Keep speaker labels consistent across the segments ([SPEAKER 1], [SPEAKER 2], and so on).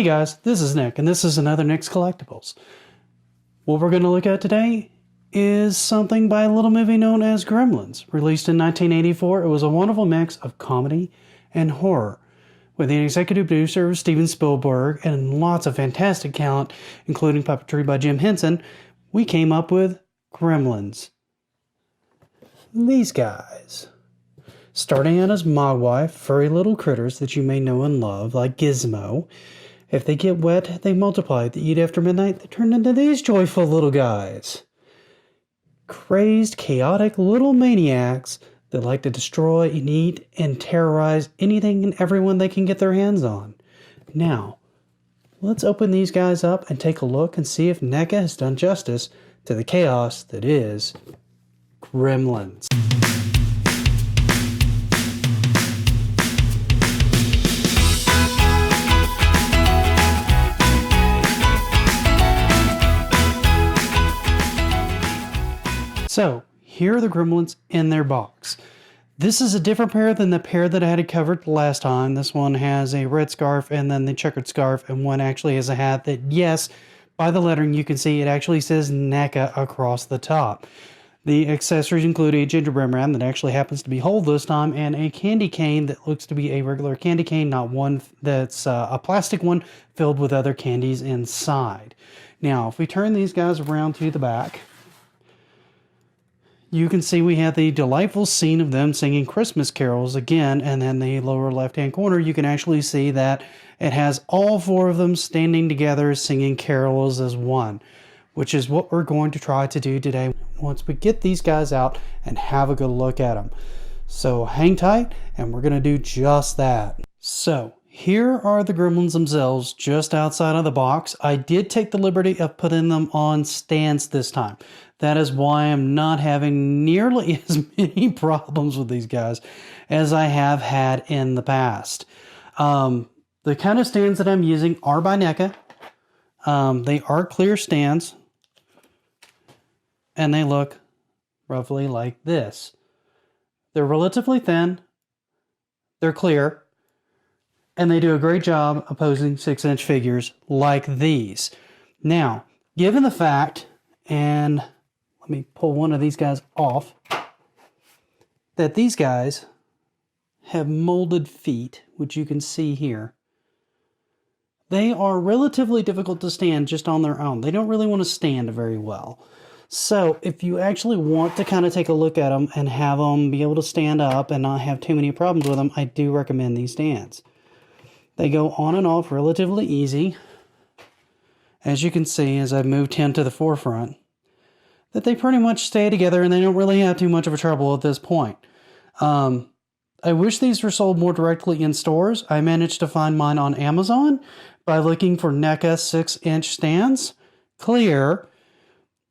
[SPEAKER 1] Hey guys, this is Nick, and this is another Nick's Collectables. What we're going to look at today is something by a little movie known as Gremlins. Released in 1984, it was a wonderful mix of comedy and horror, with the executive producer Steven Spielberg and lots of fantastic talent, including puppetry by Jim Henson. We came up with Gremlins. These guys. Starting out as mogwai, furry little critters that you may know and love, like Gizmo. If they get wet, they multiply. They eat after midnight, they turn into these joyful little guys. Crazed, chaotic little maniacs that like to destroy and eat and terrorize anything and everyone they can get their hands on. Now, let's open these guys up and take a look and see if Neca has done justice to the chaos that is Gremlins. So, here are the Gremlins in their box. This is a different pair than the pair that I had covered last time. This one has a red scarf and then the checkered scarf, and one actually has a hat that, yes, by the lettering you can see it actually says Neca across the top. The accessories include a gingerbread man that actually happens to be whole this time, and a candy cane that looks to be a regular candy cane, not one that's a plastic one filled with other candies inside. Now, if we turn these guys around to the back, you can see we have the delightful scene of them singing Christmas carols again, and then the lower left-hand corner, you can actually see that it has all four of them standing together singing carols as one, which is what we're going to try to do today once we get these guys out and have a good look at them. So hang tight, and we're going to do just that. So here are the Gremlins themselves just outside of the box. I did take the liberty of putting them on stands this time. That is why I'm not having nearly as many problems with these guys as I have had in the past. The kind of stands that I'm using are by Neca. They are clear stands, and they look roughly like this. They're relatively thin, they're clear, and they do a great job opposing 6-inch figures like these. Now, given the fact, and let me pull one of these guys off, that these guys have molded feet, which you can see here. They are relatively difficult to stand just on their own. They don't really want to stand very well. So if you actually want to kind of take a look at them and have them be able to stand up and not have too many problems with them, I do recommend these stands. They go on and off relatively easy. As you can see, as I've moved him to the forefront, that they pretty much stay together and they don't really have too much of a trouble at this point. I wish these were sold more directly in stores. I managed to find mine on Amazon by looking for Neca 6-inch stands, clear,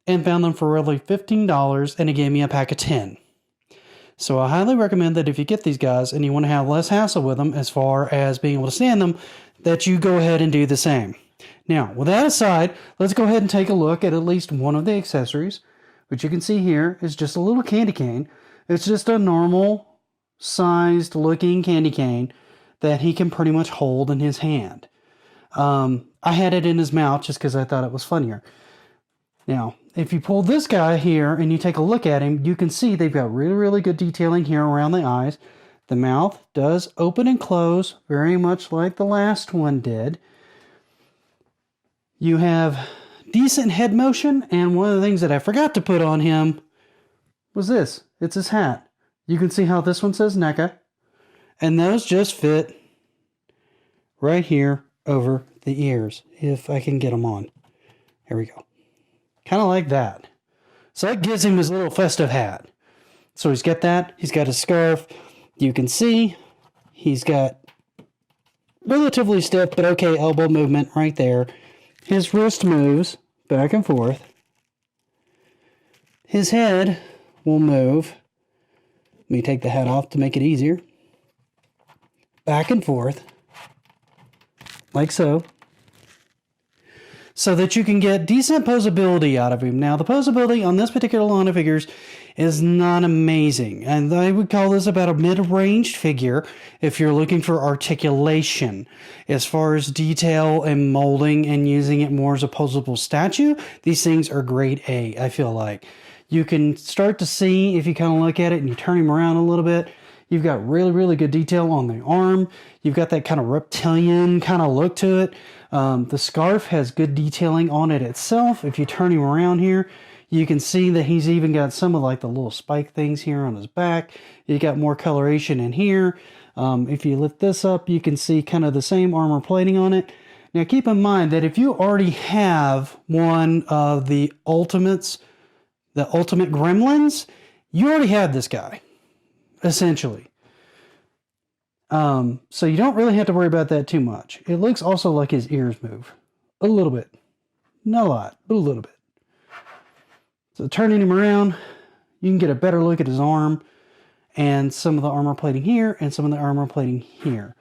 [SPEAKER 1] and found them for roughly $15, and it gave me a pack of 10. So I highly recommend that if you get these guys and you want to have less hassle with them as far as being able to stand them, that you go ahead and do the same. Now, with that aside, let's go ahead and take a look at least one of the accessories, which you can see here is just a little candy cane. It's just a normal sized looking candy cane that he can pretty much hold in his hand. I had it in his mouth just because I thought it was funnier. Now, if you pull this guy here and you take a look at him, you can see they've got really, really good detailing here around the eyes. The mouth does open and close very much like the last one did. You have decent head motion, and one of the things that I forgot to put on him was this. It's his hat. You can see how this one says Neca, and those just fit right here over the ears, if I can get them on. Here we go. Kind of like that. So that gives him his little festive hat. So he's got that. He's got his scarf. You can see he's got relatively stiff, but okay, elbow movement right there. His wrist moves back and forth. His head will move. Let me take the hat off to make it easier. Back and forth. Like so. So that you can get decent posability out of him. Now, the posability on this particular line of figures is not amazing. And I would call this about a mid-ranged figure if you're looking for articulation. As far as detail and molding and using it more as a posable statue, these things are grade A, I feel like. You can start to see, if you kind of look at it and you turn him around a little bit, you've got really, really good detail on the arm. You've got that kind of reptilian kind of look to it. The scarf has good detailing on it itself. If you turn him around here, you can see that he's even got some of like the little spike things here on his back. You got more coloration in here. If you lift this up, you can see kind of the same armor plating on it. Now keep in mind that if you already have one of the Ultimate Gremlins, you already have this guy, essentially. So you don't really have to worry about that too much. It looks also like his ears move. A little bit. Not a lot, but a little bit. So turning him around, you can get a better look at his arm and some of the armor plating here and some of the armor plating here.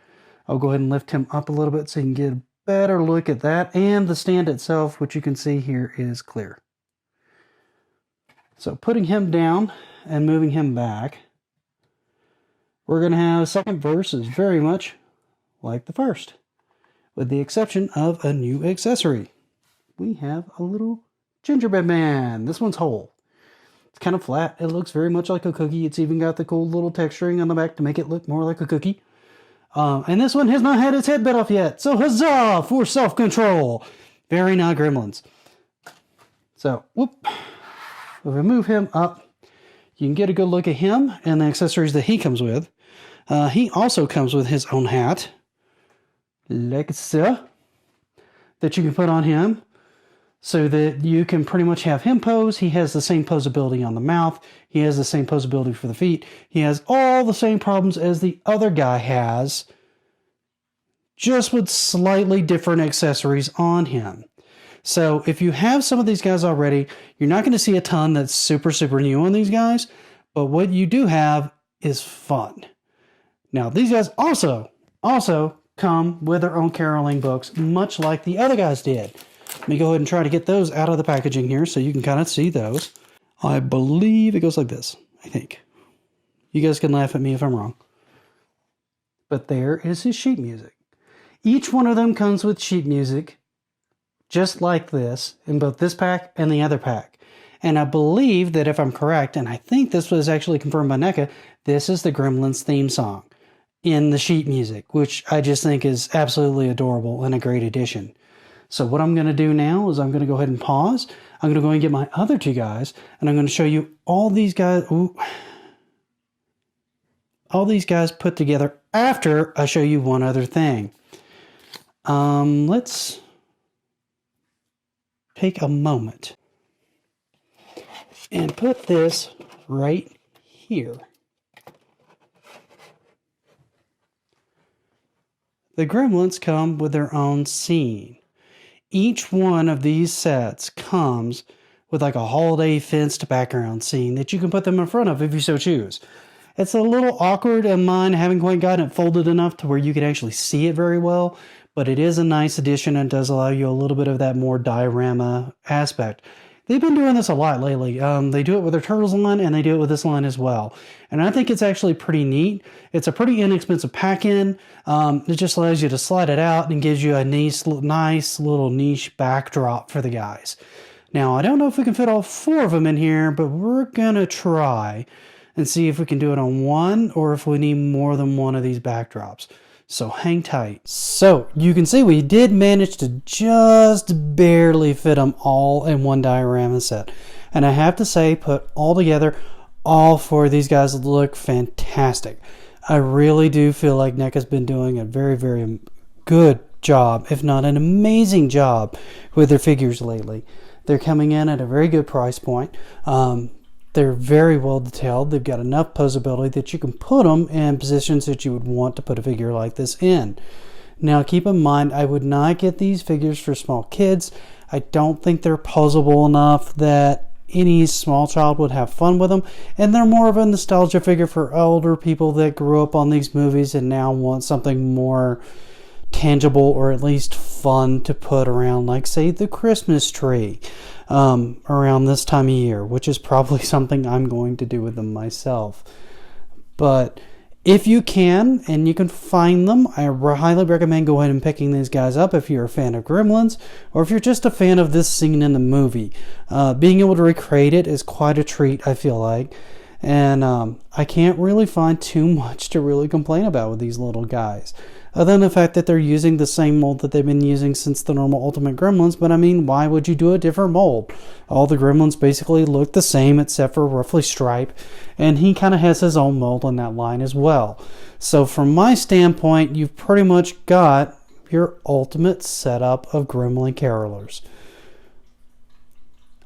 [SPEAKER 1] I'll go ahead and lift him up a little bit so you can get a better look at that. And the stand itself, which you can see here, is clear. So putting him down and moving him back, we're going to have a second verse is very much like the first, with the exception of a new accessory. We have a little gingerbread man. This one's whole. It's kind of flat. It looks very much like a cookie. It's even got the cool little texturing on the back to make it look more like a cookie. And this one has not had its head bit off yet. So huzzah for self-control. Very not Gremlins. So, whoop. If we move him up, you can get a good look at him and the accessories that he comes with. He also comes with his own hat, like so, that you can put on him so that you can pretty much have him pose. He has the same posability on the mouth. He has the same posability for the feet. He has all the same problems as the other guy has, just with slightly different accessories on him. So if you have some of these guys already, you're not going to see a ton that's super, super new on these guys. But what you do have is fun. Now, these guys also come with their own caroling books, much like the other guys did. Let me go ahead and try to get those out of the packaging here so you can kind of see those. I believe it goes like this, I think. You guys can laugh at me if I'm wrong. But there is his sheet music. Each one of them comes with sheet music, just like this, in both this pack and the other pack. And I believe that if I'm correct, and I think this was actually confirmed by Neca, this is the Gremlins theme song in the sheet music, which I just think is absolutely adorable and a great addition. So what I'm going to do now is I'm going to go ahead and pause. I'm going to go and get my other two guys, and I'm going to show you all these guys. All these guys put together after I show you one other thing. Let's take a moment and put this right here. The Gremlins come with their own scene. Each one of these sets comes with like a holiday fenced background scene that you can put them in front of if you so choose. It's a little awkward in mine. I haven't quite gotten it folded enough to where you can actually see it very well, but it is a nice addition and does allow you a little bit of that more diorama aspect. They've been doing this a lot lately. They do it with their Turtles line, and they do it with this line as well. And I think it's actually pretty neat. It's a pretty inexpensive pack-in. It just allows you to slide it out and gives you a nice little niche backdrop for the guys. Now, I don't know if we can fit all four of them in here, but we're going to try and see if we can do it on one or if we need more than one of these backdrops. So hang tight. So you can see we did manage to just barely fit them all in one diorama set. And I have to say, put all together, all four of these guys look fantastic. I really do feel like Neca's been doing a very, very good job, if not an amazing job, with their figures lately. They're coming in at a very good price point. They're very well detailed. They've got enough posability that you can put them in positions that you would want to put a figure like this in. Now, keep in mind, I would not get these figures for small kids. I don't think they're posable enough that any small child would have fun with them. And they're more of a nostalgia figure for older people that grew up on these movies and now want something more tangible or at least fun to put around, like, say, the Christmas tree around this time of year, which is probably something I'm going to do with them myself. But if you can, and you can find them, I highly recommend go ahead and picking these guys up if you're a fan of Gremlins, or if you're just a fan of this scene in the movie. Being able to recreate it is quite a treat, I feel like. And I can't really find too much to really complain about with these little guys. Other than the fact that they're using the same mold that they've been using since the normal Ultimate Gremlins. But I mean, why would you do a different mold? All the Gremlins basically look the same except for roughly Stripe. And he kind of has his own mold on that line as well. So from my standpoint, you've pretty much got your ultimate setup of Gremlin carolers.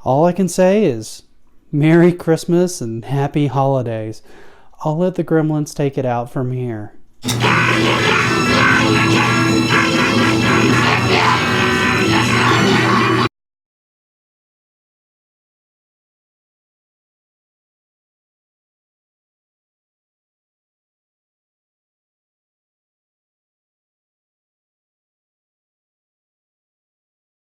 [SPEAKER 1] All I can say is Merry Christmas and Happy Holidays. I'll let the Gremlins take it out from here.